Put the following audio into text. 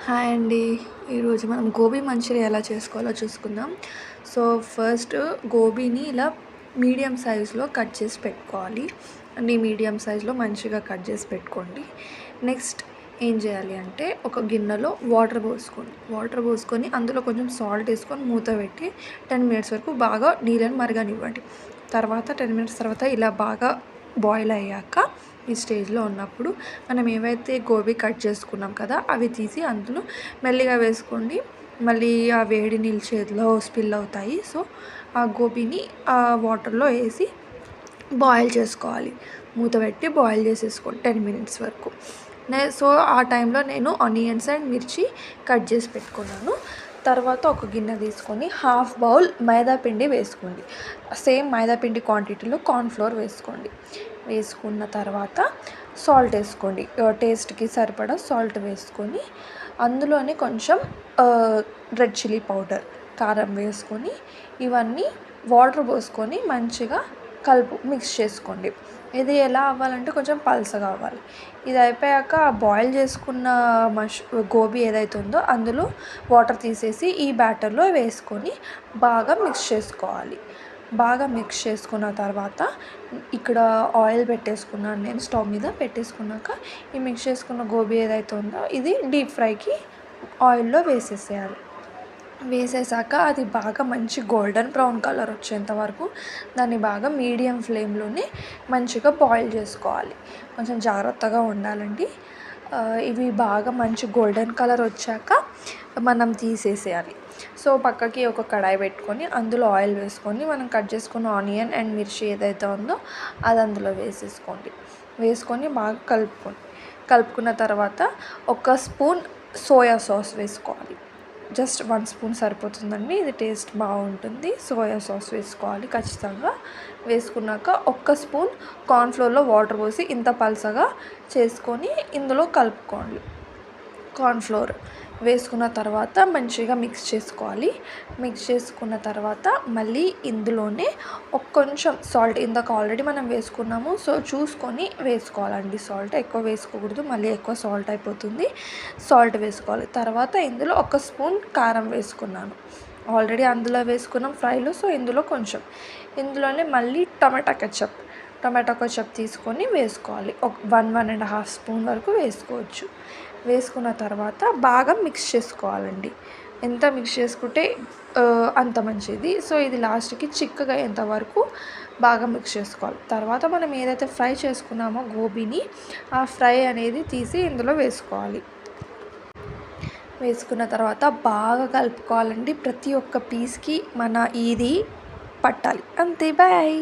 Hi అండి. ఈరోజు మనం గోబీ మంచూరియా ఎలా చేసుకోవాలో చూసుకుందాం. సో, ఫస్ట్ గోబీని ఇలా మీడియం సైజులో కట్ చేసి పెట్టుకోవాలి. అన్నీ మీడియం సైజులో మంచిగా కట్ చేసి పెట్టుకోండి. నెక్స్ట్ ఏం చేయాలి అంటే ఒక గిన్నెలో వాటర్ పోసుకొని అందులో కొంచెం సాల్ట్ వేసుకొని మూత పెట్టి 10 మినిట్స్ వరకు బాగా నీళ్ళని మరగనివ్వండి. తర్వాత 10 మినిట్స్ తర్వాత ఇలా బాగా బాయిల్ అయ్యాక ఈ స్టేజ్లో ఉన్నప్పుడు మనం ఏవైతే గోబీ కట్ చేసుకున్నాం కదా అవి తీసి అందులో మెల్లిగా వేసుకోండి. మళ్ళీ ఆ వేడి నీళ్ళు చేతిలో స్పిల్ అవుతాయి. సో ఆ గోబీని ఆ వాటర్లో వేసి బాయిల్ చేసుకోవాలి. మూత పెట్టి బాయిల్ చేసేసుకోండి 10 మినిట్స్ వరకు. సో ఆ టైంలో నేను ఆనియన్స్ అండ్ మిర్చి కట్ చేసి పెట్టుకున్నాను. తర్వాత ఒక గిన్నె తీసుకొని హాఫ్ బౌల్ మైదా పిండి వేసుకోండి. సేమ్ మైదా పిండి క్వాంటిటీలో కార్న్ఫ్లోర్ వేసుకోండి. వేసుకున్న తర్వాత సాల్ట్ వేసుకోండి. టేస్ట్కి సరిపడా సాల్ట్ వేసుకొని అందులోనే కొంచెం రెడ్ చిల్లీ పౌడర్, కారం వేసుకొని ఇవన్నీ వాటర్ పోసుకొని మంచిగా మిక్స్ చేసుకోండి. ఇది ఎలా అవ్వాలంటే కొంచెం పల్చగా అవ్వాలి. ఇది అయిపోయాక బాయిల్ చేసుకున్న గోబీ ఏదైతే ఉందో అందులో వాటర్ తీసేసి ఈ బ్యాటర్లో వేసుకొని బాగా మిక్స్ చేసుకోవాలి. బాగా మిక్స్ చేసుకున్న తర్వాత ఇక్కడ ఆయిల్ పెట్టేసుకున్నాను నేను. స్టవ్ మీద పెట్టేసుకున్నాక ఈ మిక్స్ చేసుకున్న గోబీ ఏదైతే ఉందో ఇది డీప్ ఫ్రైకి ఆయిల్లో వేసేసేయాలి. వేసేసాక అది బాగా మంచి గోల్డెన్ బ్రౌన్ కలర్ వచ్చేంత వరకు దాన్ని బాగా మీడియం ఫ్లేమ్లోనే మంచిగా బాయిల్ చేసుకోవాలి. కొంచెం జాగ్రత్తగా ఉండాలండి. ఇవి బాగా మంచి గోల్డెన్ కలర్ వచ్చాక మనం తీసేసేయాలి. సో పక్కకి ఒక కడాయి పెట్టుకొని అందులో ఆయిల్ వేసుకొని మనం కట్ చేసుకున్న ఆనియన్ అండ్ మిర్చి ఏదైతే ఉందో అది అందులో వేసుకొని బాగా కలుపుకున్న తర్వాత ఒక స్పూన్ సోయా సాస్ వేసుకోవాలి. జస్ట్ 1 స్పూన్ సరిపోతుందండి. ఇది టేస్ట్ బాగుంటుంది. సోయా సాస్ వేసుకోవాలి ఖచ్చితంగా. వేసుకున్నాక ఒక్క స్పూన్ కార్న్ఫ్లోర్లో వాటర్ పోసి ఇంత పల్చగా చేసుకొని ఇందులో కలుపుకోండి. కార్న్ఫ్లోర్ వేసుకున్న తర్వాత మంచిగా మిక్స్ చేసుకోవాలి. మిక్స్ చేసుకున్న తర్వాత మళ్ళీ ఇందులోనే కొంచెం సాల్ట్, ఇందాక ఆల్రెడీ మనం వేసుకున్నాము. సో చూసుకొని వేసుకోవాలండి. సాల్ట్ ఎక్కువ వేసుకోకూడదు, మళ్ళీ ఎక్కువ సాల్ట్ అయిపోతుంది. సాల్ట్ వేసుకోవాలి. తర్వాత ఇందులో ఒక స్పూన్ కారం వేసుకున్నాను. ఆల్రెడీ అందులో వేసుకున్నాం ఫ్రైలో. సో ఇందులోనే మళ్ళీ టమాటా కెచప్ తీసుకొని వేసుకోవాలి. ఒక 1.5 స్పూన్ వరకు వేసుకోవచ్చు. వేసుకున్న తర్వాత బాగా మిక్స్ చేసుకోవాలండి. ఎంత మిక్స్ చేసుకుంటే అంత మంచిది. సో ఇది లాస్ట్కి చిక్కగా అయ్యేంత వరకు బాగా మిక్స్ చేసుకోవాలి. తర్వాత మనం ఏదైతే ఫ్రై చేసుకున్నామో గోబీని, ఆ ఫ్రై అనేది తీసి ఇందులో వేసుకోవాలి. వేసుకున్న తర్వాత బాగా కలుపుకోవాలండి. ప్రతి ఒక్క పీస్కి ఇది పట్టాలి. అంతే. బాయ్.